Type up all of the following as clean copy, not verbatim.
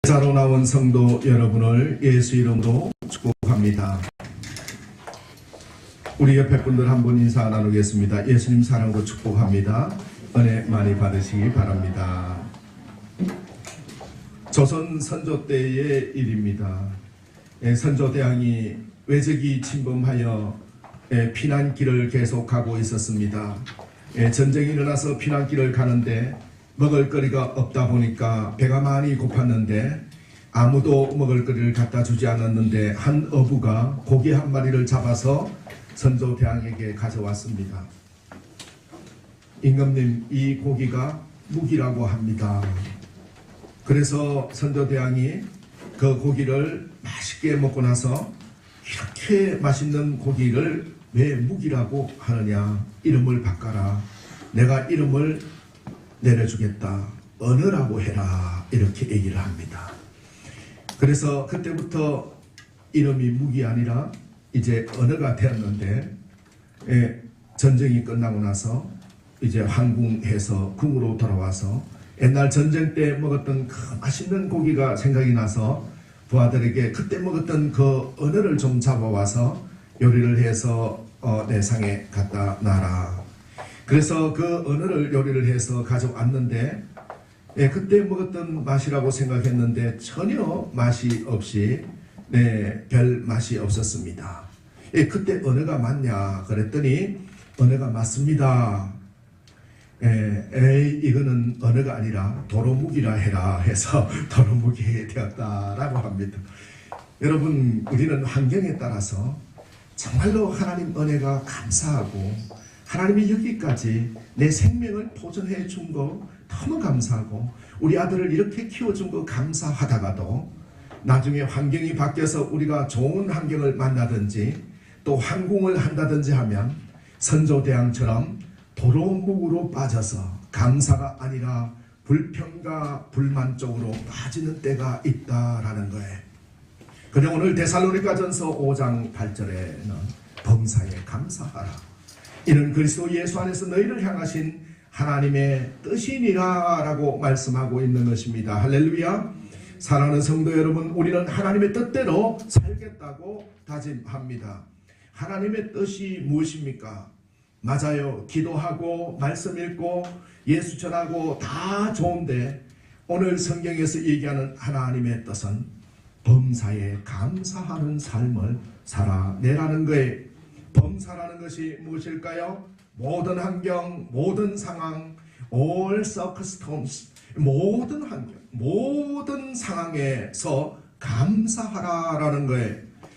자로 나온 성도 여러분을 예수 이름으로 축복합니다. 우리 옆에 분들 한번 인사 나누겠습니다. 예수님 사랑으로 축복합니다. 은혜 많이 받으시기 바랍니다. 조선 선조 때의 일입니다. 선조대왕이 외적이 침범하여 피난길을 계속하고 있었습니다. 전쟁이 일어나서 피난길을 가는데 먹을거리가 없다 보니까 배가 많이 고팠는데 아무도 먹을거리를 갖다 주지 않았는데 한 어부가 고기 한 마리를 잡아서 선조대왕에게 가져왔습니다. 임금님, 이 고기가 무기라고 합니다. 그래서 선조대왕이 그 고기를 맛있게 먹고 나서 이렇게 맛있는 고기를 왜 무기라고 하느냐, 이름을 바꿔라, 내가 이름을 내려주겠다, 언어라고 해라, 이렇게 얘기를 합니다. 그래서 그때부터 이름이 무기 아니라 이제 언어가 되었는데, 전쟁이 끝나고 나서 이제 황궁해서 궁으로 돌아와서 옛날 전쟁 때 먹었던 그 맛있는 고기가 생각이 나서 부하들에게 그때 먹었던 그 언어를 좀 잡아와서 요리를 해서 내상에 갖다 놔라. 그래서 그 언어를 요리를 해서 가져왔는데 그때 먹었던 맛이라고 생각했는데 전혀 맛이 없이 별 맛이 없었습니다. 그때 언어가 맞냐 그랬더니 언어가 맞습니다. 이거는 언어가 아니라 도로무기라 해라 해서 도로무기 되었다라고 합니다. 여러분, 우리는 환경에 따라서 정말로 하나님 은혜가 감사하고 하나님이 여기까지 내 생명을 보존해 준 거 너무 감사하고 우리 아들을 이렇게 키워준 거 감사하다가도 나중에 환경이 바뀌어서 우리가 좋은 환경을 만나든지 또 항공을 한다든지 하면 선조대왕처럼 도로묵으로 빠져서 감사가 아니라 불평과 불만 쪽으로 빠지는 때가 있다라는 거예요. 그냥 오늘 데살로니가전서 5장 8절에는 범사에 감사하라, 이는 그리스도 예수 안에서 너희를 향하신 하나님의 뜻이니라 라고 말씀하고 있는 것입니다. 할렐루야. 사랑하는 성도 여러분, 우리는 하나님의 뜻대로 살겠다고 다짐합니다. 하나님의 뜻이 무엇입니까? 맞아요. 기도하고 말씀 읽고 예수 전하고 다 좋은데 오늘 성경에서 얘기하는 하나님의 뜻은 범사에 감사하는 삶을 살아내라는 거예요. 범사라는 것이 무엇일까요? 모든 환경, 모든 상황, all circumstances, 모든 환경, 모든 상황에서 감사하라라는 거예요.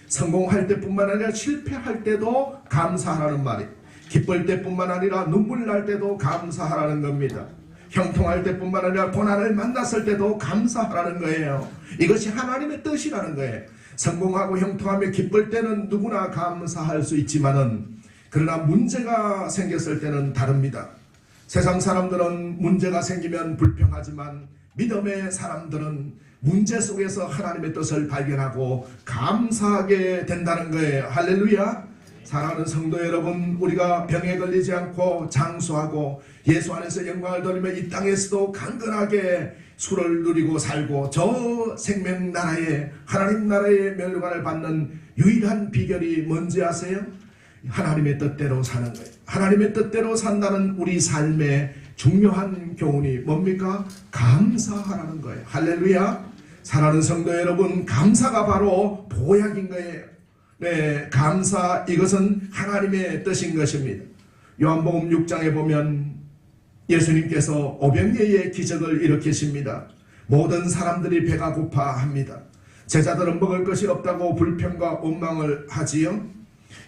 성공할 때뿐만 아니라 실패할 때도 감사하라는 말이에요. 기쁠 때뿐만 아니라 눈물 날 때도 감사하라는 겁니다. 형통할 때뿐만 아니라 고난을 만났을 때도 감사하라는 거예요. 이것이 하나님의 뜻이라는 거예요. 성공하고 형통하며 기쁠 때는 누구나 감사할 수 있지만은 그러나 문제가 생겼을 때는 다릅니다. 세상 사람들은 문제가 생기면 불평하지만 믿음의 사람들은 문제 속에서 하나님의 뜻을 발견하고 감사하게 된다는 거예요. 할렐루야. 사랑하는 성도 여러분, 우리가 병에 걸리지 않고 장수하고 예수 안에서 영광을 돌리며 이 땅에서도 강건하게 수를 누리고 살고 저 생명 나라에, 하나님 나라의 멸관을 받는 유일한 비결이 뭔지 아세요? 하나님의 뜻대로 사는 거예요. 하나님의 뜻대로 산다는 우리 삶의 중요한 교훈이 뭡니까? 감사하라는 거예요. 할렐루야. 사랑하는 성도 여러분, 감사가 바로 보약인 거예요. 감사, 이것은 하나님의 뜻인 것입니다. 요한복음 6장에 보면 예수님께서 오병이어의 기적을 일으키십니다. 모든 사람들이 배가 고파합니다. 제자들은 먹을 것이 없다고 불평과 원망을 하지요.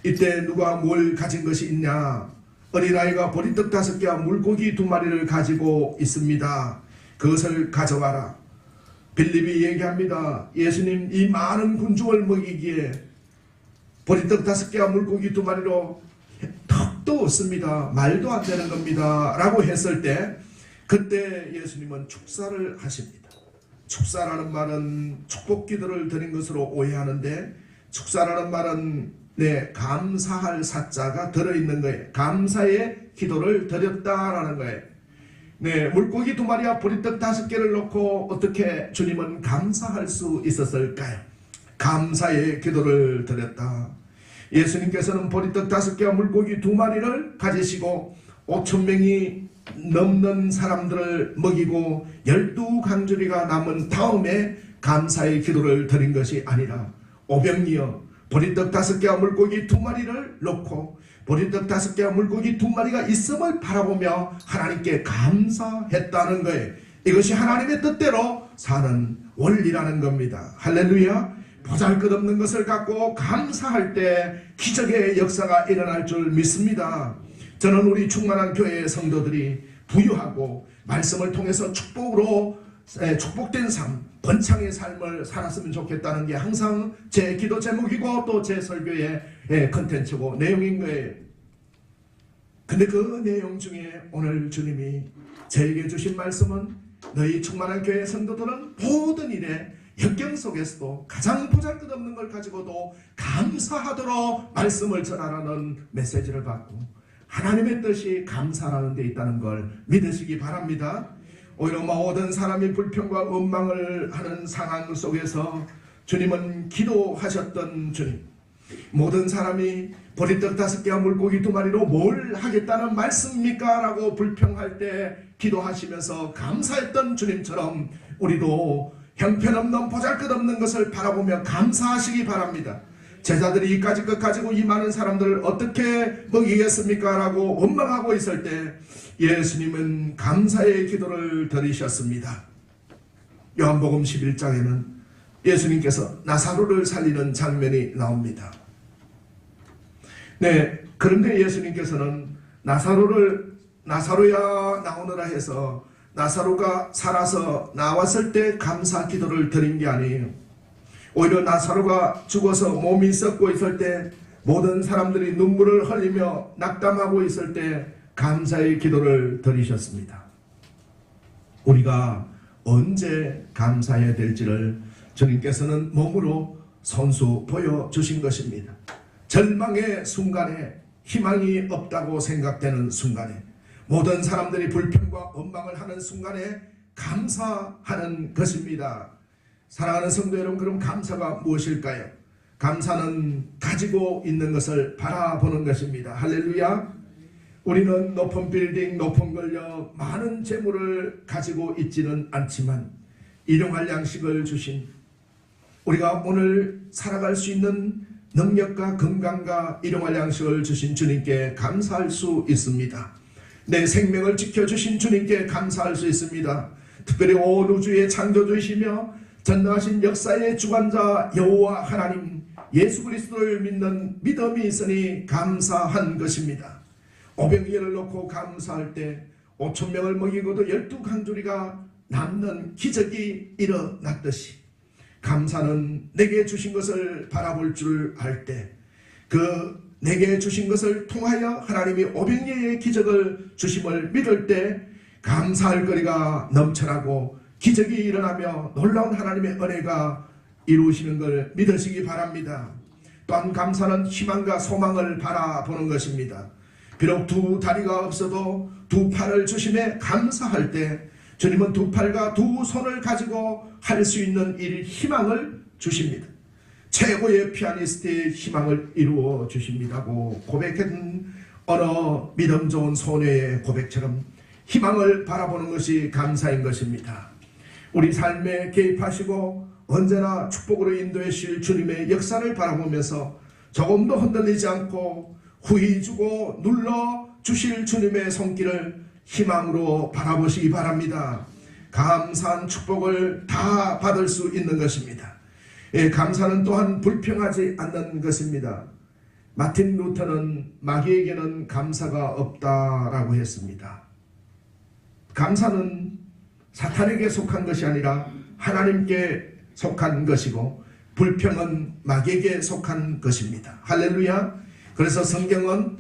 이때 누가 뭘 가진 것이 있냐? 어린아이가 보리떡 5개와 물고기 2마리를 가지고 있습니다. 그것을 가져와라. 빌립이 얘기합니다. 예수님, 이 많은 군중을 먹이기에 보리떡 5개와 물고기 2마리로 턱도 없습니다. 말도 안 되는 겁니다. 라고 했을 때 그때 예수님은 축사를 하십니다. 축사라는 말은 축복 기도를 드린 것으로 오해하는데, 축사라는 말은 감사할 사자가 들어있는 거예요. 감사의 기도를 드렸다라는 거예요. 네, 물고기 2마리와 보리떡 5개를 놓고 어떻게 주님은 감사할 수 있었을까요? 감사의 기도를 드렸다. 예수님께서는 보리떡 5개와 물고기 2마리를 가지시고 5,000명이 넘는 사람들을 먹이고 12강주리가 남은 다음에 감사의 기도를 드린 것이 아니라 오병이어 보리떡 5개와 물고기 2마리를 놓고 보리떡 5개와 물고기 2마리가 있음을 바라보며 하나님께 감사했다는 거예요. 이것이 하나님의 뜻대로 사는 원리라는 겁니다. 할렐루야. 보잘것없는 것을 갖고 감사할 때 기적의 역사가 일어날 줄 믿습니다. 저는 우리 충만한 교회의 성도들이 부유하고 말씀을 통해서 축복된 삶, 번창의 삶을 살았으면 좋겠다는 게 항상 제 기도 제목이고 또 제 설교의 컨텐츠고 내용인 거예요. 근데 그 내용 중에 오늘 주님이 저에게 주신 말씀은 너희 충만한 교회 성도들은 모든 일에 역경 속에서도 가장 보잘것없는 걸 가지고도 감사하도록 말씀을 전하라는 메시지를 받고 하나님의 뜻이 감사라는 데 있다는 걸 믿으시기 바랍니다. 오히려 모든 사람이 불평과 원망을 하는 상황 속에서 주님은 기도하셨던 주님, 모든 사람이 보리떡 5개와 물고기 2마리로 뭘 하겠다는 말씀입니까? 라고 불평할 때 기도하시면서 감사했던 주님처럼 우리도 형편없는 보잘것없는 것을 바라보며 감사하시기 바랍니다. 제자들이 이까짓 것 가지고 이 많은 사람들을 어떻게 먹이겠습니까? 라고 원망하고 있을 때 예수님은 감사의 기도를 드리셨습니다. 요한복음 11장에는 예수님께서 나사로를 살리는 장면이 나옵니다. 네, 그런데 예수님께서는 나사로야 나오너라 해서 나사로가 살아서 나왔을 때 감사 기도를 드린 게 아니에요. 오히려 나사로가 죽어서 몸이 썩고 있을 때 모든 사람들이 눈물을 흘리며 낙담하고 있을 때 감사의 기도를 드리셨습니다. 우리가 언제 감사해야 될지를 주님께서는 몸으로 손수 보여주신 것입니다. 절망의 순간에 희망이 없다고 생각되는 순간에 모든 사람들이 불평과 원망을 하는 순간에 감사하는 것입니다. 사랑하는 성도 여러분, 그럼 감사가 무엇일까요? 감사는 가지고 있는 것을 바라보는 것입니다. 할렐루야. 우리는 높은 빌딩, 높은 권력, 많은 재물을 가지고 있지는 않지만 일용할 양식을 주신, 우리가 오늘 살아갈 수 있는 능력과 건강과 일용할 양식을 주신 주님께 감사할 수 있습니다. 내 생명을 지켜주신 주님께 감사할 수 있습니다. 특별히 온 우주의 창조주이시며 전능하신 역사의 주관자 여호와 하나님 예수 그리스도를 믿는 믿음이 있으니 감사한 것입니다. 오병이어를 놓고 감사할 때 5,000명을 먹이고도 12강주리가 남는 기적이 일어났듯이 감사는 내게 주신 것을 바라볼 줄 알 때 그 내게 주신 것을 통하여 하나님이 오병이어의 기적을 주심을 믿을 때 감사할 거리가 넘쳐나고 기적이 일어나며 놀라운 하나님의 은혜가 이루어지는 걸 믿으시기 바랍니다. 또한 감사는 희망과 소망을 바라보는 것입니다. 비록 2 다리가 없어도 2 팔을 주심에 감사할 때 주님은 2 팔과 2 손을 가지고 할 수 있는 일, 희망을 주십니다. 최고의 피아니스트의 희망을 이루어 주십니다고 고백했던 어느 믿음 좋은 소녀의 고백처럼 희망을 바라보는 것이 감사인 것입니다. 우리 삶에 개입하시고 언제나 축복으로 인도해 주실 주님의 역사를 바라보면서 조금도 흔들리지 않고 후히 주고 눌러 주실 주님의 손길을 희망으로 바라보시기 바랍니다. 감사한 축복을 다 받을 수 있는 것입니다. 감사는 또한 불평하지 않는 것입니다. 마틴 루터는 마귀에게는 감사가 없다라고 했습니다. 감사는 사탄에게 속한 것이 아니라 하나님께 속한 것이고 불평은 마귀에게 속한 것입니다. 할렐루야. 그래서 성경은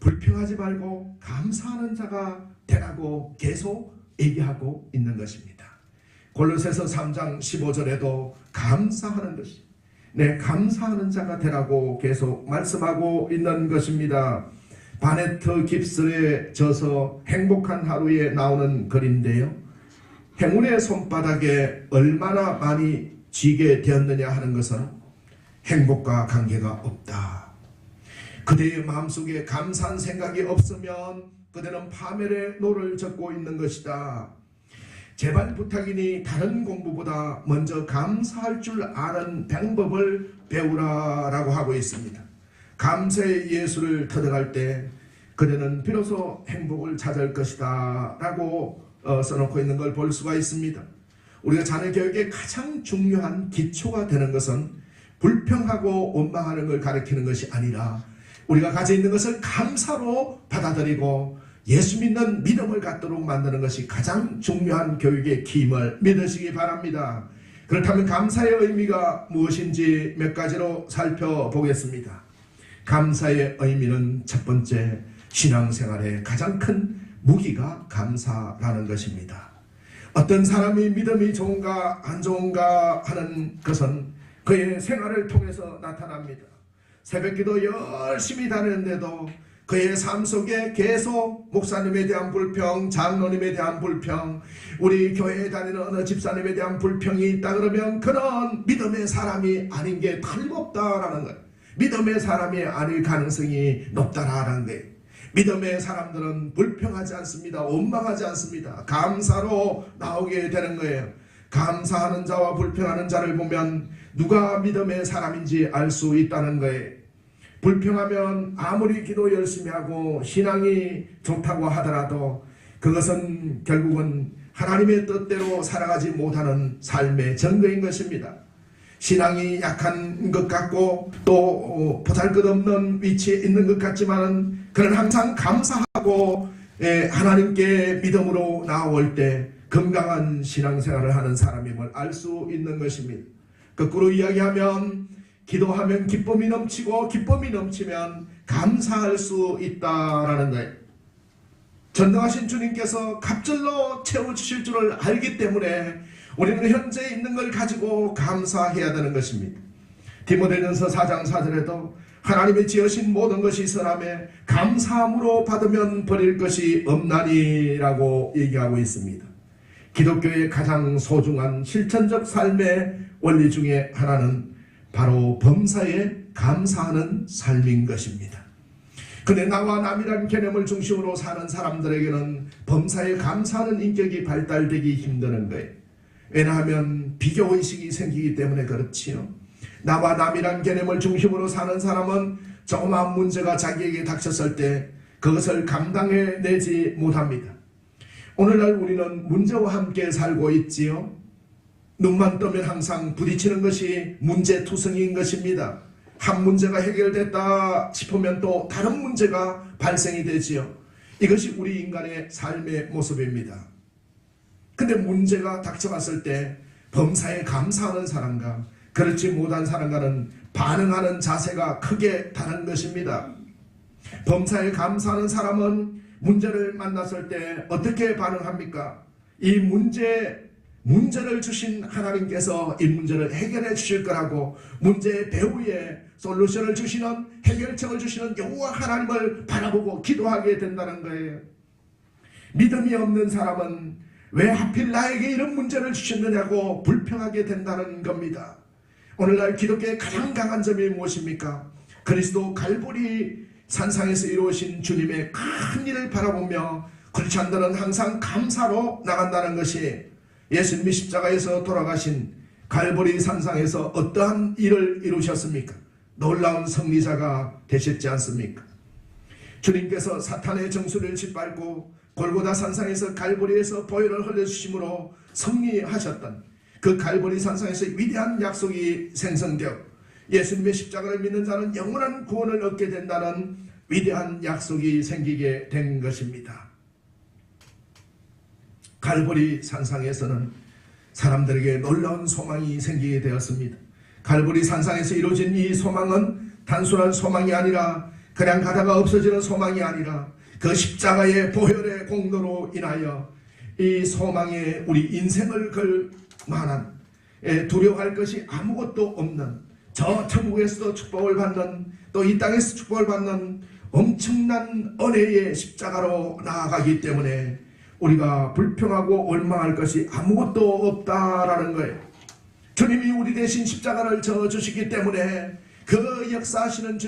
불평하지 말고 감사하는 자가 되라고 계속 얘기하고 있는 것입니다. 골로새서 3장 15절에도 감사하는 것이, 감사하는 자가 되라고 계속 말씀하고 있는 것입니다. 바네트 깁슨에 져서 행복한 하루에 나오는 글인데요. 행운의 손바닥에 얼마나 많이 쥐게 되었느냐 하는 것은 행복과 관계가 없다. 그대의 마음속에 감사한 생각이 없으면 그대는 파멸의 노를 젓고 있는 것이다. 제발 부탁이니 다른 공부보다 먼저 감사할 줄 아는 방법을 배우라라고 하고 있습니다. 감사의 예수를 터득할 때 그대는 비로소 행복을 찾을 것이다 라고 써놓고 있는 걸 볼 수가 있습니다. 우리가 자녀 교육의 가장 중요한 기초가 되는 것은 불평하고 원망하는 걸 가리키는 것이 아니라 우리가 가지고 있는 것을 감사로 받아들이고 예수 믿는 믿음을 갖도록 만드는 것이 가장 중요한 교육의 기임을 믿으시기 바랍니다. 그렇다면 감사의 의미가 무엇인지 몇 가지로 살펴보겠습니다. 감사의 의미는 첫 번째, 신앙생활의 가장 큰 무기가 감사라는 것입니다. 어떤 사람이 믿음이 좋은가 안 좋은가 하는 것은 그의 생활을 통해서 나타납니다. 새벽기도 열심히 다니는데도 그의 삶 속에 계속 목사님에 대한 불평, 장로님에 대한 불평, 우리 교회에 다니는 어느 집사님에 대한 불평이 있다 그러면 그는 믿음의 사람이 아닌 게 틀림없다라는 거예요. 믿음의 사람이 아닐 가능성이 높다라는 거예요. 믿음의 사람들은 불평하지 않습니다. 원망하지 않습니다. 감사로 나오게 되는 거예요. 감사하는 자와 불평하는 자를 보면 누가 믿음의 사람인지 알 수 있다는 거예요. 불평하면 아무리 기도 열심히 하고 신앙이 좋다고 하더라도 그것은 결국은 하나님의 뜻대로 살아가지 못하는 삶의 증거인 것입니다. 신앙이 약한 것 같고 또 보잘것없는 위치에 있는 것 같지만 그는 항상 감사하고 하나님께 믿음으로 나올 때 건강한 신앙생활을 하는 사람임을 알 수 있는 것입니다. 거꾸로 이야기하면 기도하면 기쁨이 넘치고 기쁨이 넘치면 감사할 수 있다라는 거예요. 전능하신 주님께서 갑절로 채워주실 줄을 알기 때문에 우리는 현재 있는 걸 가지고 감사해야 되는 것입니다. 디모데전서 4장 4절에도 하나님의 지으신 모든 것이 선함에 감사함으로 받으면 버릴 것이 없나니라고 얘기하고 있습니다. 기독교의 가장 소중한 실천적 삶의 원리 중에 하나는 바로 범사에 감사하는 삶인 것입니다. 근데 나와 남이란 개념을 중심으로 사는 사람들에게는 범사에 감사하는 인격이 발달되기 힘드는 거예요. 왜냐하면 비교의식이 생기기 때문에 그렇지요. 나와 남이란 개념을 중심으로 사는 사람은 조그마한 문제가 자기에게 닥쳤을 때 그것을 감당해내지 못합니다. 오늘날 우리는 문제와 함께 살고 있지요. 눈만 뜨면 항상 부딪히는 것이 문제투성이인 것입니다. 한 문제가 해결됐다 싶으면 또 다른 문제가 발생이 되지요. 이것이 우리 인간의 삶의 모습입니다. 근데 문제가 닥쳐왔을 때 범사에 감사하는 사람과 그렇지 못한 사람과는 반응하는 자세가 크게 다른 것입니다. 범사에 감사하는 사람은 문제를 만났을 때 어떻게 반응합니까? 이 문제를 주신 하나님께서 이 문제를 해결해 주실 거라고 문제의 배후에 솔루션을 주시는 해결책을 주시는 여호와 하나님을 바라보고 기도하게 된다는 거예요. 믿음이 없는 사람은 왜 하필 나에게 이런 문제를 주셨느냐고 불평하게 된다는 겁니다. 오늘날 기독교의 가장 강한 점이 무엇입니까? 그리스도 갈보리 산상에서 이루어진 주님의 큰 일을 바라보며 크리스찬들은 항상 감사로 나간다는 것이 예수님이 십자가에서 돌아가신 갈보리 산상에서 어떠한 일을 이루셨습니까? 놀라운 승리자가 되셨지 않습니까? 주님께서 사탄의 정수를 짓밟고 골고다 산상에서 갈보리에서 보혈을 흘려주심으로 승리하셨던 그 갈보리 산상에서 위대한 약속이 생성되어 예수님의 십자가를 믿는 자는 영원한 구원을 얻게 된다는 위대한 약속이 생기게 된 것입니다. 갈보리 산상에서는 사람들에게 놀라운 소망이 생기게 되었습니다. 갈보리 산상에서 이루어진 이 소망은 단순한 소망이 아니라 그냥 가다가 없어지는 소망이 아니라 그 십자가의 보혈의 공로로 인하여 이 소망에 우리 인생을 걸 만한 두려워할 것이 아무것도 없는 저 천국에서도 축복을 받는 또 이 땅에서 축복을 받는 엄청난 은혜의 십자가로 나아가기 때문에 우리가 불평하고 원망할 것이 아무것도 없다라는 거예요. 주님이 우리 대신 십자가를 져주시기 때문에 그 역사하시는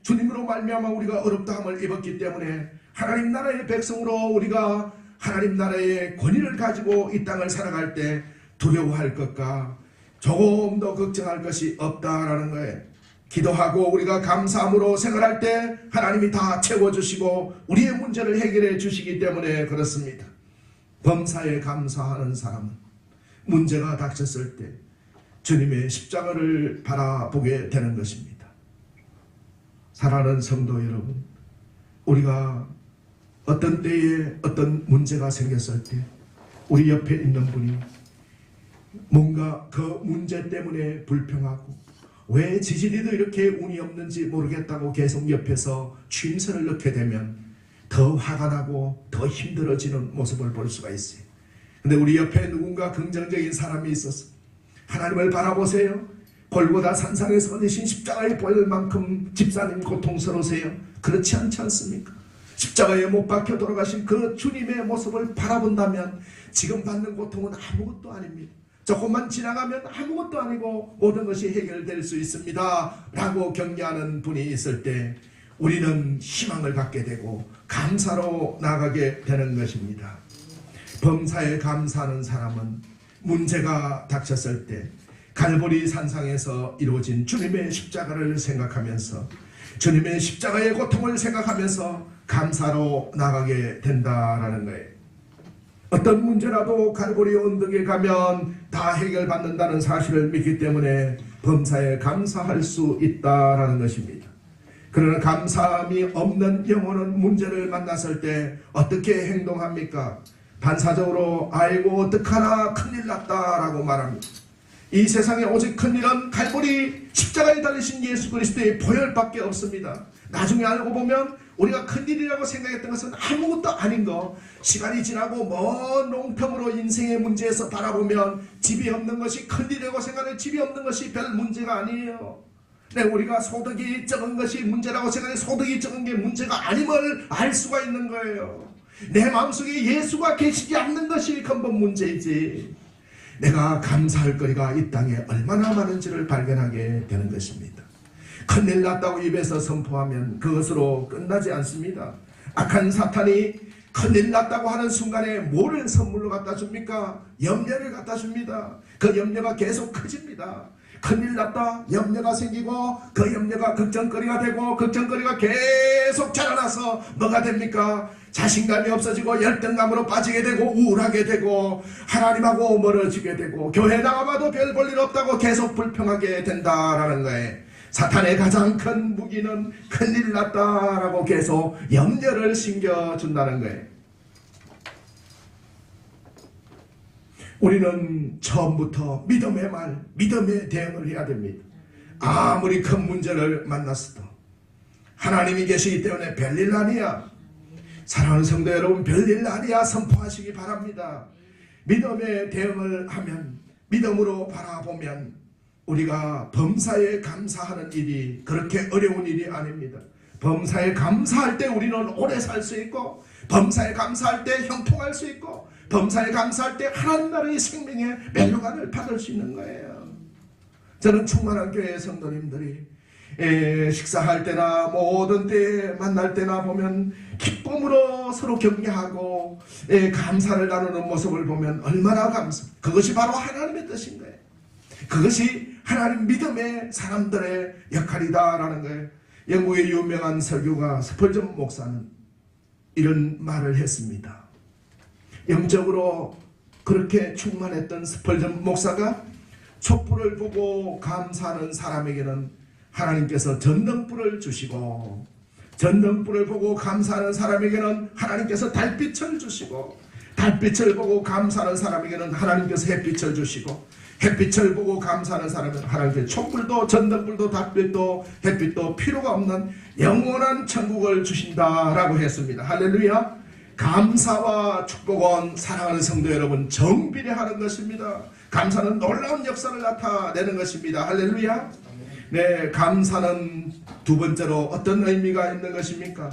주님으로 말미암아 우리가 어렵다함을 입었기 때문에 하나님 나라의 백성으로 우리가 하나님 나라의 권위를 가지고 이 땅을 살아갈 때 두려워할 것과 조금 더 걱정할 것이 없다라는 거예요. 기도하고 우리가 감사함으로 생활할 때 하나님이 다 채워주시고 우리의 문제를 해결해 주시기 때문에 그렇습니다. 범사에 감사하는 사람은 문제가 닥쳤을 때 주님의 십자가를 바라보게 되는 것입니다. 사랑하는 성도 여러분, 우리가 어떤 때에 어떤 문제가 생겼을 때 우리 옆에 있는 분이 뭔가 그 문제 때문에 불평하고 왜 지진이도 이렇게 운이 없는지 모르겠다고 계속 옆에서 취임새를 넣게 되면 더 화가 나고 더 힘들어지는 모습을 볼 수가 있어요. 근데 우리 옆에 누군가 긍정적인 사람이 있어서 하나님을 바라보세요. 골고다 산상에서 얻으신 십자가의 보혈만큼 집사님 고통스러우세요? 그렇지 않지 않습니까? 십자가에 못 박혀 돌아가신 그 주님의 모습을 바라본다면 지금 받는 고통은 아무것도 아닙니다. 조금만 지나가면 아무것도 아니고 모든 것이 해결될 수 있습니다 라고 격려하는 분이 있을 때 우리는 희망을 갖게 되고 감사로 나가게 되는 것입니다. 범사에 감사하는 사람은 문제가 닥쳤을 때 갈보리 산상에서 이루어진 주님의 십자가를 생각하면서 주님의 십자가의 고통을 생각하면서 감사로 나가게 된다라는 거예요. 어떤 문제라도 갈보리 언덕에 가면 다 해결받는다는 사실을 믿기 때문에 범사에 감사할 수 있다라는 것입니다. 그러나 감사함이 없는 영혼은 문제를 만났을 때 어떻게 행동합니까? 반사적으로 아이고 어떡하나 큰일 났다라고 말합니다. 이 세상에 오직 큰일은 갈보리 십자가에 달리신 예수 그리스도의 보혈밖에 없습니다. 나중에 알고 보면 우리가 큰일이라고 생각했던 것은 아무것도 아닌 거, 시간이 지나고 먼 롱텀으로 인생의 문제에서 바라보면 집이 없는 것이 큰일이라고 생각해. 집이 없는 것이 별 문제가 아니에요. 네, 우리가 소득이 적은 것이 문제라고 생각해. 소득이 적은 게 문제가 아님을 알 수가 있는 거예요. 내 마음속에 예수가 계시지 않는 것이 근본 문제이지, 내가 감사할 거리가 이 땅에 얼마나 많은지를 발견하게 되는 것입니다. 큰일 났다고 입에서 선포하면 그것으로 끝나지 않습니다. 악한 사탄이 큰일 났다고 하는 순간에 뭐를 선물로 갖다 줍니까? 염려를 갖다 줍니다. 그 염려가 계속 커집니다. 큰일 났다, 염려가 생기고 그 염려가 걱정거리가 되고 걱정거리가 계속 자라나서 뭐가 됩니까? 자신감이 없어지고 열등감으로 빠지게 되고 우울하게 되고 하나님하고 멀어지게 되고 교회 나가봐도 별 볼 일 없다고 계속 불평하게 된다라는 거예요. 사탄의 가장 큰 무기는 큰일 났다라고 계속 염려를 심겨준다는 거예요. 우리는 처음부터 믿음의 말, 믿음의 대응을 해야 됩니다. 아무리 큰 문제를 만났어도 하나님이 계시기 때문에 별일 아니야. 사랑하는 성도 여러분, 별일 아니야 선포하시기 바랍니다. 믿음의 대응을 하면, 믿음으로 바라보면 우리가 범사에 감사하는 일이 그렇게 어려운 일이 아닙니다. 범사에 감사할 때 우리는 오래 살 수 있고, 범사에 감사할 때 형통할 수 있고, 범사에 감사할 때 하나님 나라의 생명의 멜로가를 받을 수 있는 거예요. 저는 충만한 교회 성도님들이 식사할 때나 모든 때에 만날 때나 보면 기쁨으로 서로 격려하고 감사를 나누는 모습을 보면 얼마나 그것이 바로 하나님의 뜻인 거예요. 그것이 하나님 믿음의 사람들의 역할이다라는 거예요. 영국의 유명한 설교가 스펄전 목사는 이런 말을 했습니다. 영적으로 그렇게 충만했던 스펄전 목사가 촛불을 보고 감사하는 사람에게는 하나님께서 전등불을 주시고, 전등불을 보고 감사하는 사람에게는 하나님께서 달빛을 주시고, 달빛을 보고 감사하는 사람에게는 하나님께서 햇빛을 주시고, 햇빛을 보고 감사하는 사람은 하나님께서 촛불도 전등불도 달빛도 햇빛도 필요가 없는 영원한 천국을 주신다라고 했습니다. 할렐루야. 감사와 축복은 사랑하는 성도 여러분 정비례하는 것입니다. 감사는 놀라운 역사를 나타내는 것입니다. 할렐루야. 네, 감사는 두 번째로 어떤 의미가 있는 것입니까?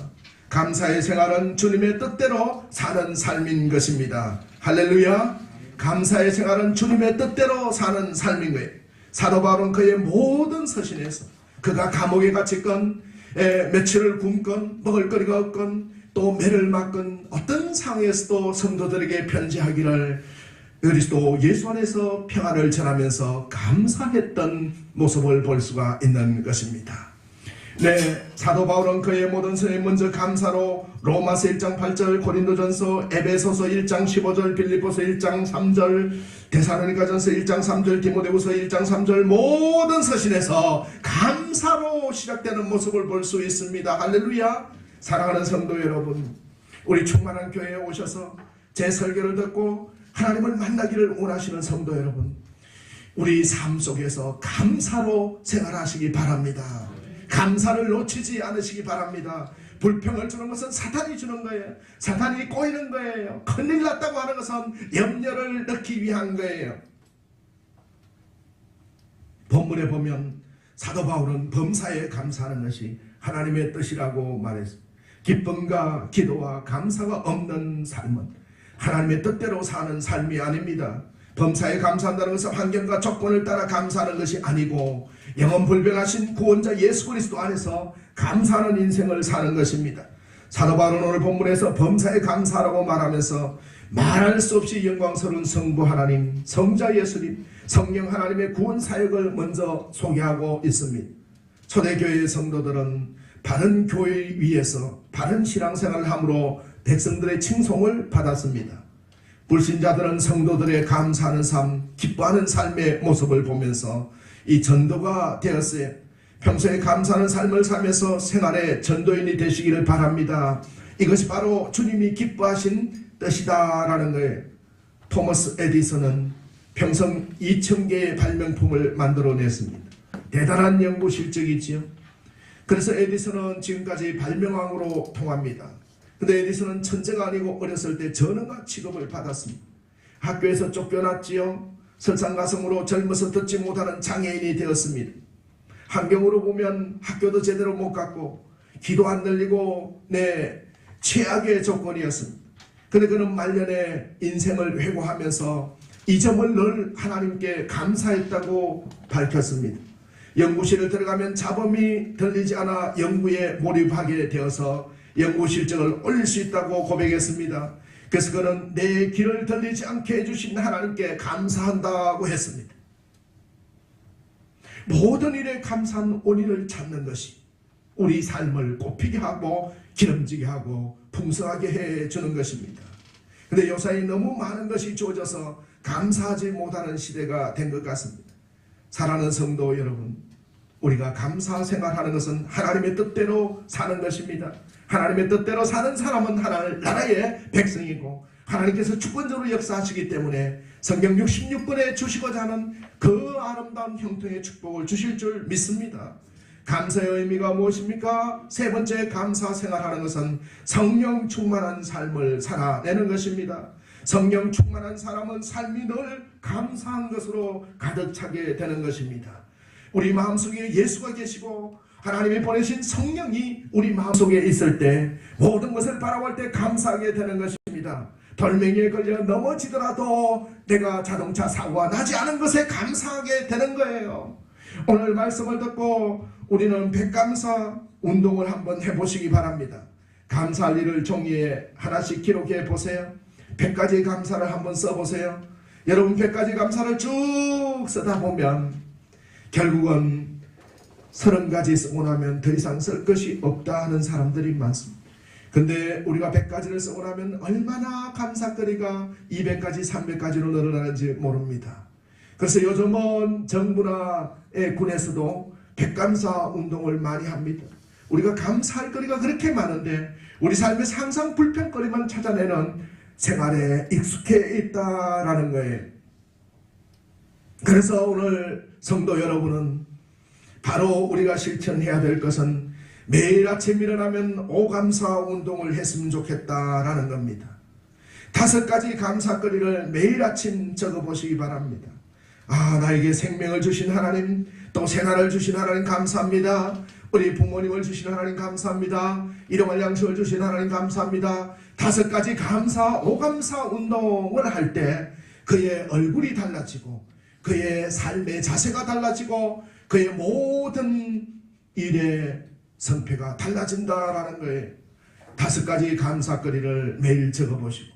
감사의 생활은 주님의 뜻대로 사는 삶인 것입니다. 할렐루야. 감사의 생활은 주님의 뜻대로 사는 삶인 거예요. 사도 바울은 그의 모든 서신에서 그가 감옥에 갇혔건 며칠을 굶건 먹을 거리가 없건 또 매를 맞건 어떤 상황에서도 성도들에게 편지하기를 그리스도 예수 안에서 평안을 전하면서 감사했던 모습을 볼 수가 있는 것입니다. 네, 사도 바울은 그의 모든 서에 먼저 감사로 로마서 1장 8절, 고린도전서, 에베소서 1장 15절, 빌립보서 1장 3절, 데살로니가전서 1장 3절, 디모데후서 1장 3절 모든 서신에서 감사로 시작되는 모습을 볼 수 있습니다. 할렐루야. 사랑하는 성도 여러분, 우리 충만한 교회에 오셔서 제 설교를 듣고 하나님을 만나기를 원하시는 성도 여러분, 우리 삶 속에서 감사로 생활하시기 바랍니다. 감사를 놓치지 않으시기 바랍니다. 불평을 주는 것은 사탄이 주는 거예요. 사탄이 꼬이는 거예요. 큰일 났다고 하는 것은 염려를 넣기 위한 거예요. 본문에 보면 사도 바울은 범사에 감사하는 것이 하나님의 뜻이라고 말했습니다. 기쁨과 기도와 감사가 없는 삶은 하나님의 뜻대로 사는 삶이 아닙니다. 범사에 감사한다는 것은 환경과 조건을 따라 감사하는 것이 아니고 영원불변하신 구원자 예수 그리스도 안에서 감사하는 인생을 사는 것입니다. 사도 바울은 오늘 본문에서 범사에 감사라고 말하면서 말할 수 없이 영광스러운 성부 하나님, 성자 예수님, 성령 하나님의 구원 사역을 먼저 소개하고 있습니다. 초대교회의 성도들은 바른 교회 위에서 바른 신앙생활을 함으로 백성들의 칭송을 받았습니다. 불신자들은 성도들의 감사하는 삶, 기뻐하는 삶의 모습을 보면서 이 전도가 되었어요. 평소에 감사하는 삶을 살면서 생활의 전도인이 되시기를 바랍니다. 이것이 바로 주님이 기뻐하신 뜻이다라는 거예요. 토머스 에디슨은 평생 2000개의 발명품을 만들어냈습니다. 대단한 연구 실적이지요. 그래서 에디슨은 지금까지 발명왕으로 통합니다. 근데 에디슨은 천재가 아니고 어렸을 때 전능한 취급을 받았습니다. 학교에서 쫓겨났지요. 설상가성으로 젊어서 듣지 못하는 장애인이 되었습니다. 환경으로 보면 학교도 제대로 못 갔고 기도 안 들리고 최악의 조건이었습니다. 그런데 그는 말년에 인생을 회고하면서 이 점을 늘 하나님께 감사했다고 밝혔습니다. 연구실을 들어가면 잡음이 들리지 않아 연구에 몰입하게 되어서 연구 실적을 올릴 수 있다고 고백했습니다. 그래서 그는 내 귀를 들리지 않게 해주신 하나님께 감사한다고 했습니다. 모든 일에 감사한 원인을 찾는 것이 우리 삶을 꽃피게 하고 기름지게 하고 풍성하게 해주는 것입니다. 그런데 요사이 너무 많은 것이 주어져서 감사하지 못하는 시대가 된 것 같습니다. 사랑하는 성도 여러분, 우리가 감사 생활하는 것은 하나님의 뜻대로 사는 것입니다. 하나님의 뜻대로 사는 사람은 하나님 나라의 백성이고 하나님께서 주권적으로 역사하시기 때문에 성경 66권에 주시고자 하는 그 아름다운 형통의 축복을 주실 줄 믿습니다. 감사의 의미가 무엇입니까? 세 번째, 감사 생활하는 것은 성령 충만한 삶을 살아내는 것입니다. 성령 충만한 사람은 삶이 늘 감사한 것으로 가득 차게 되는 것입니다. 우리 마음속에 예수가 계시고 하나님이 보내신 성령이 우리 마음속에 있을 때 모든 것을 바라볼 때 감사하게 되는 것입니다. 돌멩이에 걸려 넘어지더라도 내가 자동차 사고가 나지 않은 것에 감사하게 되는 거예요. 오늘 말씀을 듣고 우리는 백감사 운동을 한번 해보시기 바랍니다. 감사할 일을 종이에 하나씩 기록해 보세요. 100가지 감사를 한번 써보세요. 여러분 100가지 감사를 쭉 쓰다 보면 결국은 30가지 쓰고 나면 더 이상 쓸 것이 없다 하는 사람들이 많습니다. 근데 우리가 100가지를 쓰고 나면 얼마나 감사거리가 200가지, 300가지로 늘어나는지 모릅니다. 그래서 요즘은 정부나 군에서도 백감사 운동을 많이 합니다. 우리가 감사할 거리가 그렇게 많은데 우리 삶에서 항상 불평거리만 찾아내는 생활에 익숙해 있다라는 거예요. 그래서 오늘 성도 여러분은 바로 우리가 실천해야 될 것은 매일 아침 일어나면 오감사 운동을 했으면 좋겠다라는 겁니다. 5가지 감사거리를 매일 아침 적어보시기 바랍니다. 나에게 생명을 주신 하나님, 또 생활을 주신 하나님 감사합니다. 우리 부모님을 주신 하나님 감사합니다. 일용할 양식을 주신 하나님 감사합니다. 5가지 감사, 오감사 운동을 할 때 그의 얼굴이 달라지고 그의 삶의 자세가 달라지고 그의 모든 일의 성패가 달라진다라는 거예요. 5가지 감사거리를 매일 적어보시고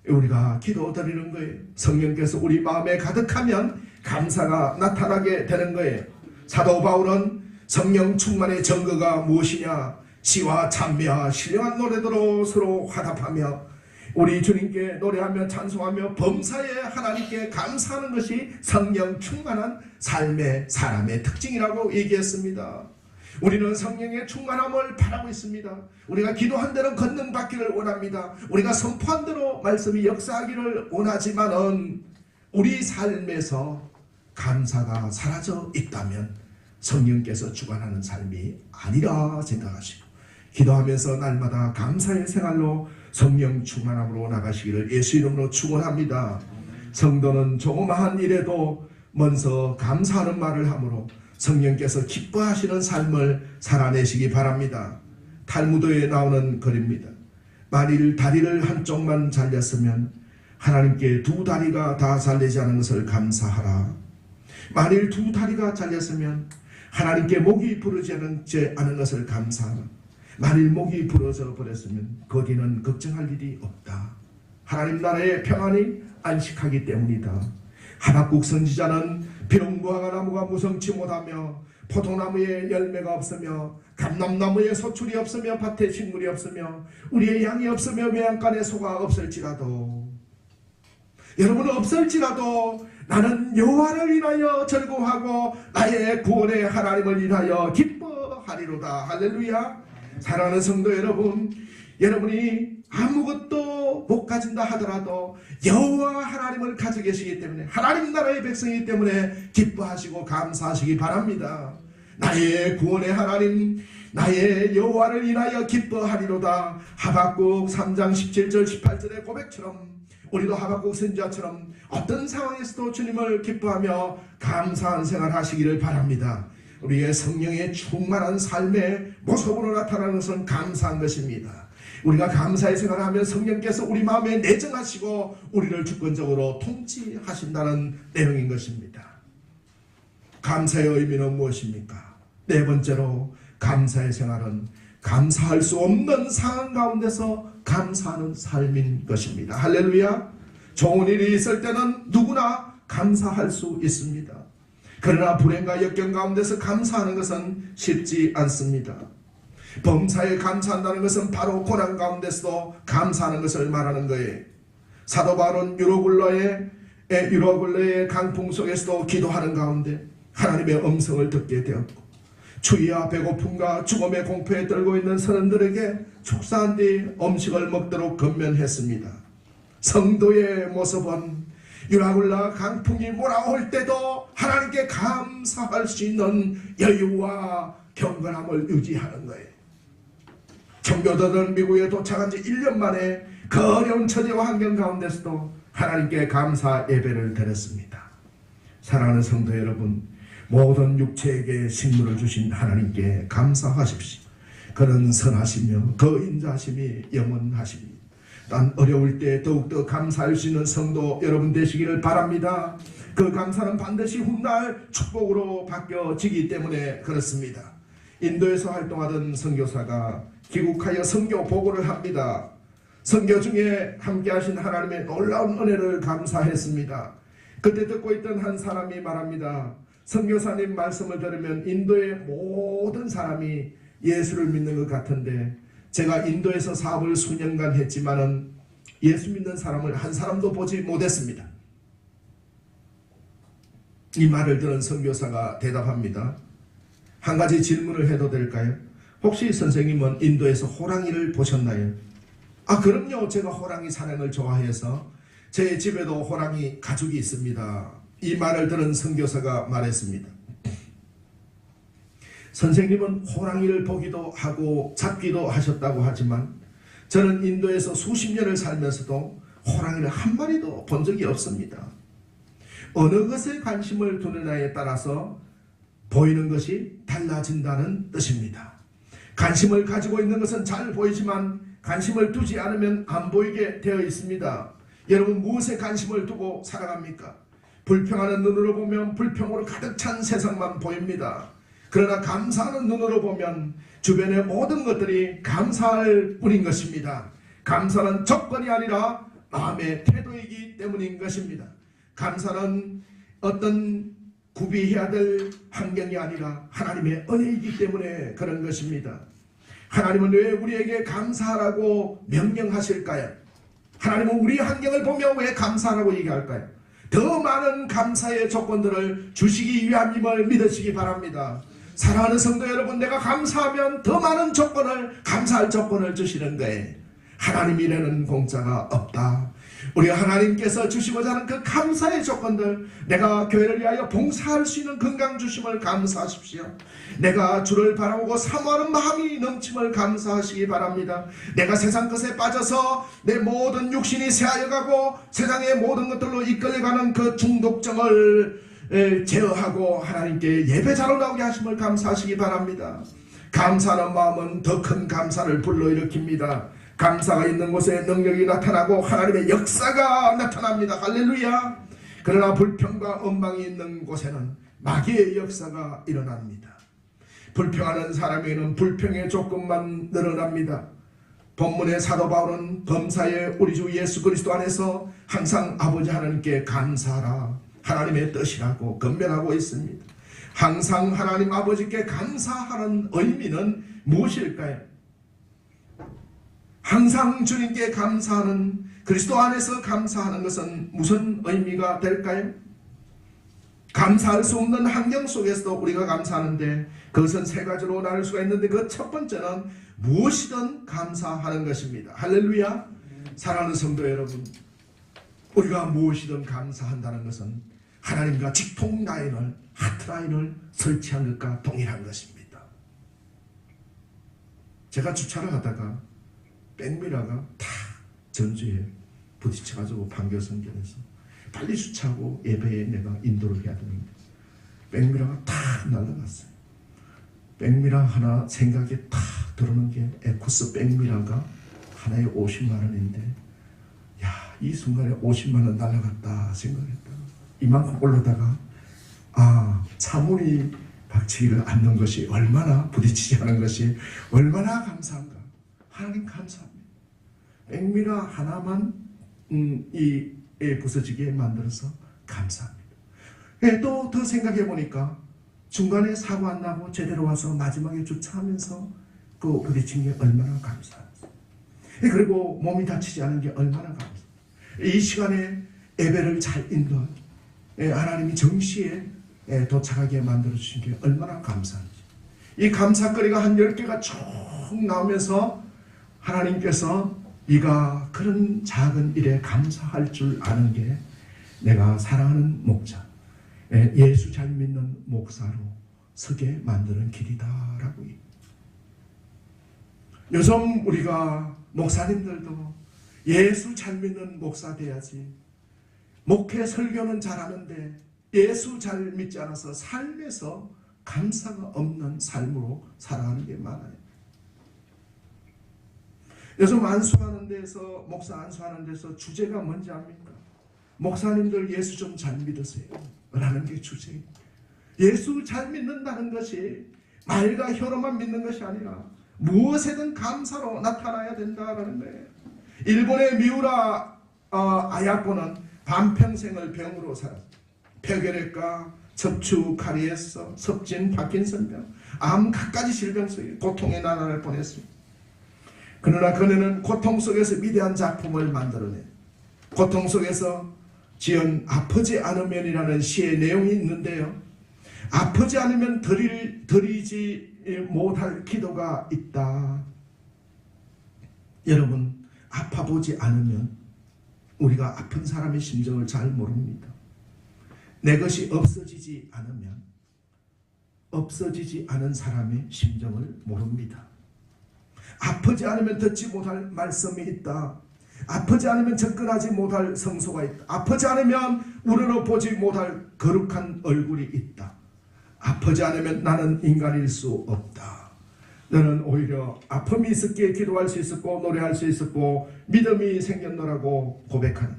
우리가 기도드리는 거예요. 성령께서 우리 마음에 가득하면 감사가 나타나게 되는 거예요. 사도 바울은 성령 충만의 증거가 무엇이냐? 시와 찬미와 신령한 노래대로 서로 화답하며 우리 주님께 노래하며 찬송하며 범사에 하나님께 감사하는 것이 성령 충만한 삶의 사람의 특징이라고 얘기했습니다. 우리는 성령의 충만함을 바라고 있습니다. 우리가 기도한 대로 권능받기를 원합니다. 우리가 선포한 대로 말씀이 역사하기를 원하지만은 우리 삶에서 감사가 사라져 있다면 성령께서 주관하는 삶이 아니라 생각하시고 기도하면서 날마다 감사의 생활로 성령 충만함으로 나가시기를 예수 이름으로 축원합니다. 성도는 조그마한 일에도 먼저 감사하는 말을 하므로 성령께서 기뻐하시는 삶을 살아내시기 바랍니다. 탈무드에 나오는 글입니다. 만일 다리를 한쪽만 잘렸으면 하나님께 2다리가 다 잘리지 않은 것을 감사하라. 만일 2다리가 잘렸으면 하나님께 목이 부러지지 않은 것을 감사하라. 만일 목이 부러져 버렸으면 거기는 걱정할 일이 없다. 하나님 나라의 평안이 안식하기 때문이다. 하박국 선지자는 비록 무화과나무가 무성치 못하며 포도나무에 열매가 없으며 감람나무에 소출이 없으며 밭에 식물이 없으며 우리의 양이 없으며 외양간에 소가 없을지라도 여러분 없을지라도 나는 여호와를 인하여 즐거워하고 나의 구원의 하나님을 인하여 기뻐하리로다. 할렐루야. 사랑하는 성도 여러분, 여러분이 아무것도 못 가진다 하더라도 여호와 하나님을 가지고 계시기 때문에 하나님 나라의 백성이기 때문에 기뻐하시고 감사하시기 바랍니다. 나의 구원의 하나님 나의 여호와를 인하여 기뻐하리로다. 하박국 3장 17절 18절의 고백처럼 우리도 하박국 선지자처럼 어떤 상황에서도 주님을 기뻐하며 감사한 생활 하시기를 바랍니다. 우리의 성령의 충만한 삶의 모습으로 나타나는 것은 감사한 것입니다. 우리가 감사의 생활을 하면 성령께서 우리 마음에 내정하시고 우리를 주권적으로 통치하신다는 내용인 것입니다. 감사의 의미는 무엇입니까? 4번째로 감사의 생활은 감사할 수 없는 상황 가운데서 감사하는 삶인 것입니다. 할렐루야. 좋은 일이 있을 때는 누구나 감사할 수 있습니다. 그러나 불행과 역경 가운데서 감사하는 것은 쉽지 않습니다. 범사에 감사한다는 것은 바로 고난 가운데서도 감사하는 것을 말하는 거예요. 사도 바울은 유로굴레의 강풍 속에서도 기도하는 가운데 하나님의 음성을 듣게 되었고 추위와 배고픔과 죽음의 공포에 떨고 있는 선원들에게 축사한 뒤 음식을 먹도록 권면했습니다. 성도의 모습은 유라굴라 강풍이 몰아올 때도 하나님께 감사할 수 있는 여유와 경건함을 유지하는 거예요. 청교도들은 미국에 도착한 지 1년 만에 그 어려운 처지와 환경 가운데서도 하나님께 감사 예배를 드렸습니다. 사랑하는 성도 여러분, 모든 육체에게 식물을 주신 하나님께 감사하십시오. 그는 선하시며 그 인자하심이 영원하십니다. 난 어려울 때 더욱더 감사할 수 있는 성도 여러분 되시기를 바랍니다. 그 감사는 반드시 훗날 축복으로 바뀌어지기 때문에 그렇습니다. 인도에서 활동하던 선교사가 귀국하여 선교 보고를 합니다. 선교 중에 함께하신 하나님의 놀라운 은혜를 감사했습니다. 그때 듣고 있던 한 사람이 말합니다. 선교사님 말씀을 들으면 인도의 모든 사람이 예수를 믿는 것 같은데 제가 인도에서 사업을 수년간 했지만은 예수 믿는 사람을 한 사람도 보지 못했습니다. 이 말을 들은 선교사가 대답합니다. 한 가지 질문을 해도 될까요? 혹시 선생님은 인도에서 호랑이를 보셨나요? 그럼요. 제가 호랑이 사냥을 좋아해서 제 집에도 호랑이 가죽이 있습니다. 이 말을 들은 선교사가 말했습니다. 선생님은 호랑이를 보기도 하고 잡기도 하셨다고 하지만 저는 인도에서 수십 년을 살면서도 호랑이를 한 마리도 본 적이 없습니다. 어느 것에 관심을 두느냐에 따라서 보이는 것이 달라진다는 뜻입니다. 관심을 가지고 있는 것은 잘 보이지만 관심을 두지 않으면 안 보이게 되어 있습니다. 여러분, 무엇에 관심을 두고 살아갑니까? 불평하는 눈으로 보면 불평으로 가득 찬 세상만 보입니다. 그러나 감사하는 눈으로 보면 주변의 모든 것들이 감사할 뿐인 것입니다. 감사는 조건이 아니라 마음의 태도이기 때문인 것입니다. 감사는 어떤 구비해야 될 환경이 아니라 하나님의 은혜이기 때문에 그런 것입니다. 하나님은 왜 우리에게 감사하라고 명령하실까요? 하나님은 우리 환경을 보며 왜 감사하라고 얘기할까요? 더 많은 감사의 조건들을 주시기 위함임을 믿으시기 바랍니다. 사랑하는 성도 여러분, 내가 감사하면 더 많은 조건을, 감사할 조건을 주시는 거예요. 하나님이 내는 공짜가 없다. 우리 하나님께서 주시고자 하는 그 감사의 조건들, 내가 교회를 위하여 봉사할 수 있는 건강 주심을 감사하십시오. 내가 주를 바라보고 사모하는 마음이 넘침을 감사하시기 바랍니다. 내가 세상 것에 빠져서 내 모든 육신이 새하여가고 세상의 모든 것들로 이끌려가는 그 중독성을 제어하고 하나님께 예배자로 나오게 하심을 감사하시기 바랍니다. 감사하는 마음은 더 큰 감사를 불러일으킵니다. 감사가 있는 곳에 능력이 나타나고 하나님의 역사가 나타납니다. 할렐루야. 그러나 불평과 원망이 있는 곳에는 마귀의 역사가 일어납니다. 불평하는 사람에게는 불평의 조건만 늘어납니다. 본문의 사도 바울은 범사에 우리 주 예수 그리스도 안에서 항상 아버지 하나님께 감사하라, 하나님의 뜻이라고 건면하고 있습니다. 항상 하나님 아버지께 감사하는 의미는 무엇일까요? 항상 주님께 감사하는, 그리스도 안에서 감사하는 것은 무슨 의미가 될까요? 감사할 수 없는 환경 속에서도 우리가 감사하는데 그것은 세 가지로 나눌 수가 있는데 그 첫 번째는 무엇이든 감사하는 것입니다. 할렐루야. 사랑하는 성도 여러분, 우리가 무엇이든 감사한다는 것은 하나님과 직통 라인을, 하트라인을 설치한 것과 동일한 것입니다. 제가 주차를 하다가 백미라가 탁 전주에 부딪혀가지고 판교선견에서 빨리 주차하고 예배에 내가 인도를 해야 되는데 백미라가 탁 날아갔어요. 백미라 하나 생각에 탁 들어오는 게 에쿠스 백미라가 하나에 50만 원인데, 야, 이 순간에 50만 원 날아갔다 생각했다. 이만큼 올라다가 차문이 박치기를 않는 것이 얼마나, 부딪히지 않은 것이 얼마나 감사한가. 하나님 감사합니다. 백미라 하나만 부서지게 만들어서 감사합니다. 또 더 생각해 보니까 중간에 사고 안 나고 제대로 와서 마지막에 주차하면서 그 부딪힌 게 얼마나 감사합니다. 그리고 몸이 다치지 않은 게 얼마나 감사합니다. 이 시간에 예배를 잘 인도하고 하나님이 정시에 도착하게 만들어주신 게 얼마나 감사한지. 이 감사거리가 한 10개가 쭉 나오면서 하나님께서 네가 그런 작은 일에 감사할 줄 아는 게 내가 사랑하는 목자, 예수 잘 믿는 목사로 서게 만드는 길이다라고. 요즘 우리가 목사님들도 예수 잘 믿는 목사 돼야지, 목회 설교는 잘하는데 예수 잘 믿지 않아서 삶에서 감사가 없는 삶으로 살아가는 게 많아요. 요즘 안수하는 데서, 목사 안수하는 데서 주제가 뭔지 압니까? 목사님들 예수 좀 잘 믿으세요 라는 게 주제예요. 예수 잘 믿는다는 것이 말과 혀로만 믿는 것이 아니라 무엇에든 감사로 나타나야 된다는 거예요. 일본의 미우라 아야코는 반평생을 병으로 살았어요. 폐결핵과 척추 카리에스, 섭진, 파킨슨병, 암 갖가지 질병 속에 고통의 나날을 보냈습니다. 그러나 그녀는 고통 속에서 위대한 작품을 만들어내. 고통 속에서 지은 아프지 않으면이라는 시의 내용이 있는데요. 아프지 않으면 드리지 못할 기도가 있다. 여러분, 아파보지 않으면 우리가 아픈 사람의 심정을 잘 모릅니다. 내 것이 없어지지 않으면 없어지지 않은 사람의 심정을 모릅니다. 아프지 않으면 듣지 못할 말씀이 있다. 아프지 않으면 접근하지 못할 성소가 있다. 아프지 않으면 우러러 보지 못할 거룩한 얼굴이 있다. 아프지 않으면 나는 인간일 수 없다. 너는 오히려 아픔이 있었기에 기도할 수 있었고 노래할 수 있었고 믿음이 생겼노라고 고백하는,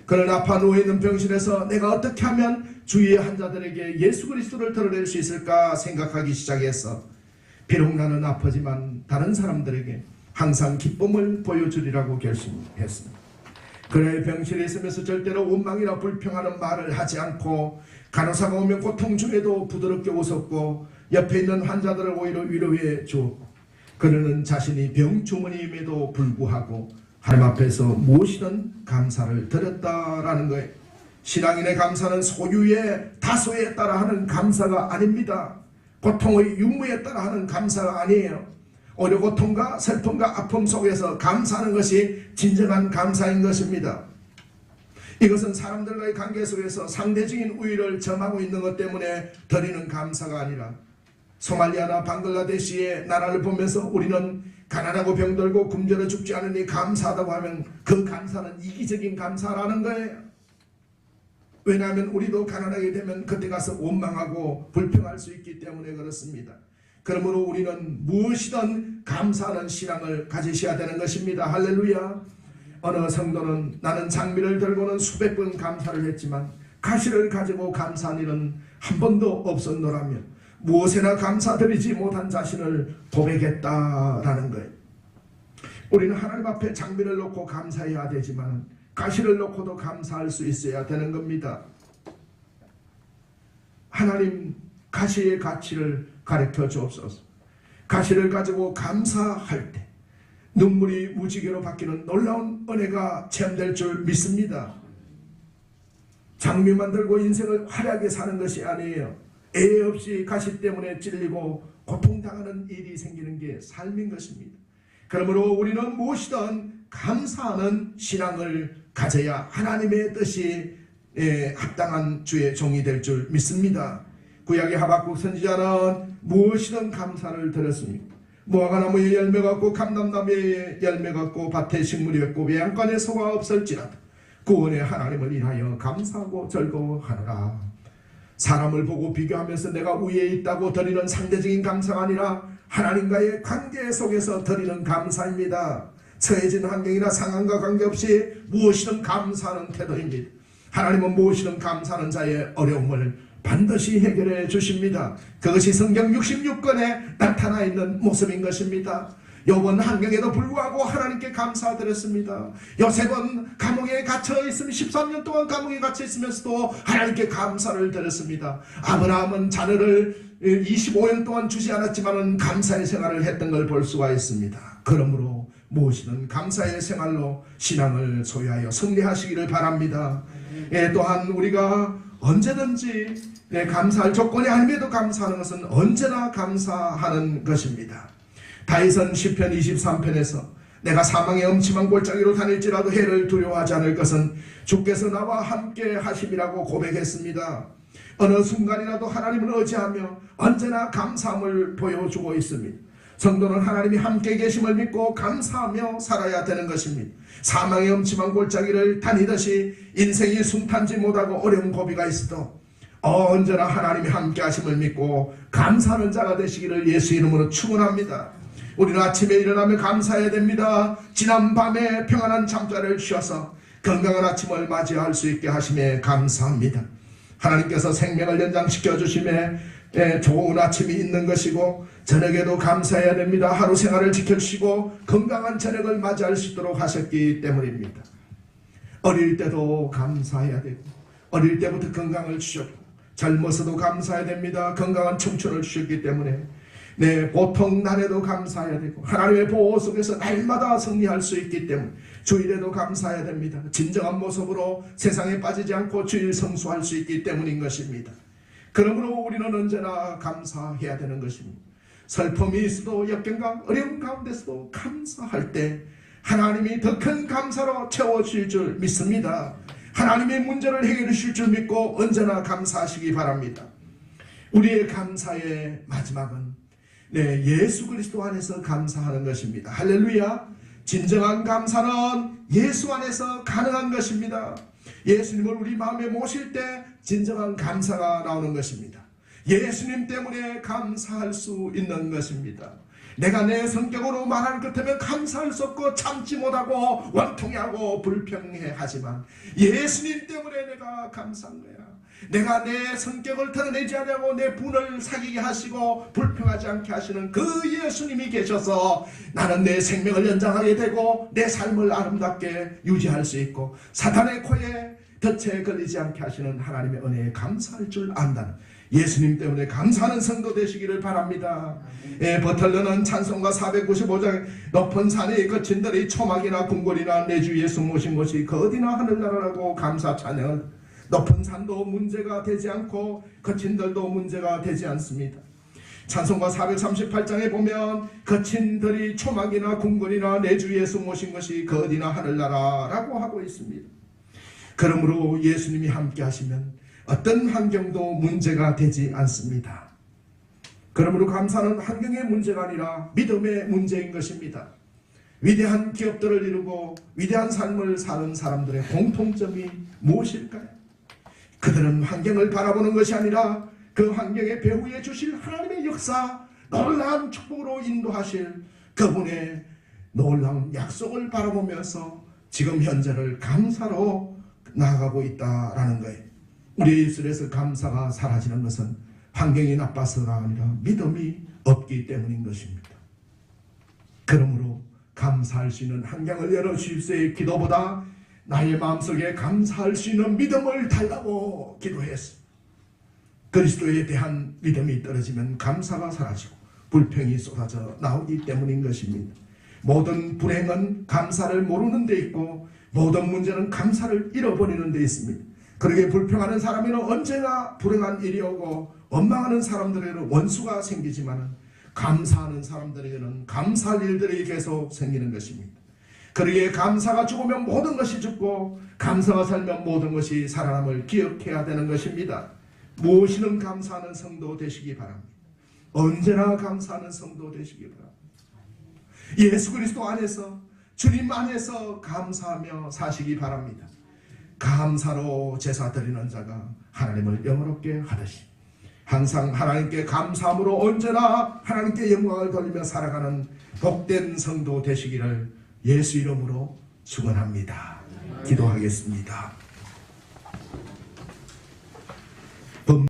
그런 아파 누워있는 병실에서 내가 어떻게 하면 주위의 환자들에게 예수 그리스도를 드러낼 수 있을까 생각하기 시작해서 비록 나는 아프지만 다른 사람들에게 항상 기쁨을 보여주리라고 결심했습니다. 그의 병실에 있으면서 절대로 원망이나 불평하는 말을 하지 않고 간호사가 오면 고통 중에도 부드럽게 웃었고 옆에 있는 환자들을 오히려 위로해 주었고, 그는 자신이 병주머니임에도 불구하고 하나님 앞에서 무엇이든 감사를 드렸다라는 거예요. 신앙인의 감사는 소유의 다소에 따라 하는 감사가 아닙니다. 고통의 유무에 따라 하는 감사가 아니에요. 오히려 고통과 슬픔과 아픔 속에서 감사하는 것이 진정한 감사인 것입니다. 이것은 사람들과의 관계 속에서 상대적인 우위를 점하고 있는 것 때문에 드리는 감사가 아니라, 소말리아나 방글라데시의 나라를 보면서 우리는 가난하고 병들고 굶주려 죽지 않으니 감사하다고 하면 그 감사는 이기적인 감사라는 거예요. 왜냐하면 우리도 가난하게 되면 그때 가서 원망하고 불평할 수 있기 때문에 그렇습니다. 그러므로 우리는 무엇이든 감사하는 신앙을 가지셔야 되는 것입니다. 할렐루야. 어느 성도는 나는 장미를 들고는 수백 번 감사를 했지만 가시를 가지고 감사한 일은 한 번도 없었노라며 무엇에나 감사드리지 못한 자신을 고백했다라는 거예요. 우리는 하나님 앞에 장미를 놓고 감사해야 되지만 가시를 놓고도 감사할 수 있어야 되는 겁니다. 하나님, 가시의 가치를 가르쳐 주옵소서. 가시를 가지고 감사할 때 눈물이 무지개로 바뀌는 놀라운 은혜가 체험될 줄 믿습니다. 장미만 들고 인생을 화려하게 사는 것이 아니에요. 애 없이 가시 때문에 찔리고 고통당하는 일이 생기는 게 삶인 것입니다. 그러므로 우리는 무엇이든 감사하는 신앙을 가져야 하나님의 뜻이 합당한 주의 종이 될 줄 믿습니다. 구약의 하박국 선지자는 무엇이든 감사를 드렸습니다. 무화과 나무에 열매가 없고 감람나무에 열매가 없고 밭에 식물이 없고 외양간에 소가 없을지라도 구원의 하나님을 인하여 감사하고 즐거워하노라. 사람을 보고 비교하면서 내가 위에 있다고 드리는 상대적인 감사가 아니라 하나님과의 관계 속에서 드리는 감사입니다. 처해진 환경이나 상황과 관계없이 무엇이든 감사하는 태도입니다. 하나님은 무엇이든 감사하는 자의 어려움을 반드시 해결해 주십니다. 그것이 성경 66권에 나타나 있는 모습인 것입니다. 욥은 환경에도 불구하고 하나님께 감사드렸습니다. 요셉은 감옥에 갇혀 있으면 13년 동안 감옥에 갇혀 있으면서도 하나님께 감사를 드렸습니다. 아브라함은 자녀를 25년 동안 주지 않았지만 감사의 생활을 했던 걸 볼 수가 있습니다. 그러므로 무엇이든 감사의 생활로 신앙을 소유하여 승리하시기를 바랍니다. 또한 우리가 언제든지 감사할 조건이 아님에도 감사하는 것은 언제나 감사하는 것입니다. 다윗은 시편 23편에서 내가 사망의 엄침한 골짜기로 다닐지라도 해를 두려워하지 않을 것은 주께서 나와 함께 하심이라고 고백했습니다. 어느 순간이라도 하나님을 의지하며 언제나 감사함을 보여주고 있습니다. 성도는 하나님이 함께 계심을 믿고 감사하며 살아야 되는 것입니다. 사망의 엄침한 골짜기를 다니듯이 인생이 순탄지 못하고 어려운 고비가 있어도 언제나 하나님이 함께 하심을 믿고 감사하는 자가 되시기를 예수 이름으로 축원합니다. 우리는 아침에 일어나며 감사해야 됩니다. 지난 밤에 평안한 잠자리를 쉬어서 건강한 아침을 맞이할 수 있게 하심에 감사합니다. 하나님께서 생명을 연장시켜 주심에 좋은 아침이 있는 것이고 저녁에도 감사해야 됩니다. 하루 생활을 지켜주시고 건강한 저녁을 맞이할 수 있도록 하셨기 때문입니다. 어릴 때도 감사해야 되고 어릴 때부터 건강을 주셨고 젊어서도 감사해야 됩니다. 건강한 청춘을 주셨기 때문에 보통 날에도 감사해야 되고 하나님의 보호 속에서 날마다 승리할 수 있기 때문에 주일에도 감사해야 됩니다. 진정한 모습으로 세상에 빠지지 않고 주일 성수할 수 있기 때문인 것입니다. 그러므로 우리는 언제나 감사해야 되는 것입니다. 슬픔이 있어도 역경과 어려움 가운데서도 감사할 때 하나님이 더 큰 감사로 채워주실 줄 믿습니다. 하나님의 문제를 해결해 주실 줄 믿고 언제나 감사하시기 바랍니다. 우리의 감사의 마지막은 예수 그리스도 안에서 감사하는 것입니다. 할렐루야. 진정한 감사는 예수 안에서 가능한 것입니다. 예수님을 우리 마음에 모실 때 진정한 감사가 나오는 것입니다. 예수님 때문에 감사할 수 있는 것입니다. 내가 내 성격으로 말할 것 때문에 감사할 수 없고 참지 못하고 원통해하고 불평해하지만 예수님 때문에 내가 감사한 거야. 내가 내 성격을 드러내지 않으려고 내 분을 사귀게 하시고 불평하지 않게 하시는 그 예수님이 계셔서 나는 내 생명을 연장하게 되고 내 삶을 아름답게 유지할 수 있고 사탄의 코에 덫에 걸리지 않게 하시는 하나님의 은혜에 감사할 줄 안다는 예수님 때문에 감사하는 성도 되시기를 바랍니다. 버틀러는 찬송가 495장 높은 산에 거친 들이 초막이나 궁궐이나 내 주 예수 모신 곳이 그 어디나 하늘나라라고 감사 찬양을 높은 산도 문제가 되지 않고 거친 들도 문제가 되지 않습니다. 찬송가 438장에 보면 거친 들이 초막이나 궁궐이나 내 주 예수 모신 것이 그 어디나 하늘나라라고 하고 있습니다. 그러므로 예수님이 함께 하시면 어떤 환경도 문제가 되지 않습니다. 그러므로 감사는 환경의 문제가 아니라 믿음의 문제인 것입니다. 위대한 기업들을 이루고 위대한 삶을 사는 사람들의 공통점이 무엇일까요? 그들은 환경을 바라보는 것이 아니라 그 환경에 배후에 주실 하나님의 역사, 놀라운 축복으로 인도하실 그분의 놀라운 약속을 바라보면서 지금 현재를 감사로 나아가고 있다라는 거예요. 우리의 입술에서 감사가 사라지는 것은 환경이 나빠서가 아니라 믿음이 없기 때문인 것입니다. 그러므로 감사할 수 있는 환경을 열어주십시오의 기도보다 나의 마음속에 감사할 수 있는 믿음을 달라고 기도했습니다. 그리스도에 대한 믿음이 떨어지면 감사가 사라지고 불평이 쏟아져 나오기 때문인 것입니다. 모든 불행은 감사를 모르는 데 있고 모든 문제는 감사를 잃어버리는 데 있습니다. 그러게 불평하는 사람에는 언제나 불행한 일이 오고 원망하는 사람들에게는 원수가 생기지만 감사하는 사람들에게는 감사할 일들이 계속 생기는 것입니다. 그러기에 감사가 죽으면 모든 것이 죽고 감사가 살면 모든 것이 살아남을 기억해야 되는 것입니다. 무엇이든 감사하는 성도 되시기 바랍니다. 언제나 감사하는 성도 되시기 바랍니다. 예수 그리스도 안에서 주님 안에서 감사하며 사시기 바랍니다. 감사로 제사 드리는 자가 하나님을 영화롭게 하듯이 항상 하나님께 감사함으로 언제나 하나님께 영광을 돌리며 살아가는 복된 성도 되시기를 예수 이름으로 축원합니다. 기도하겠습니다.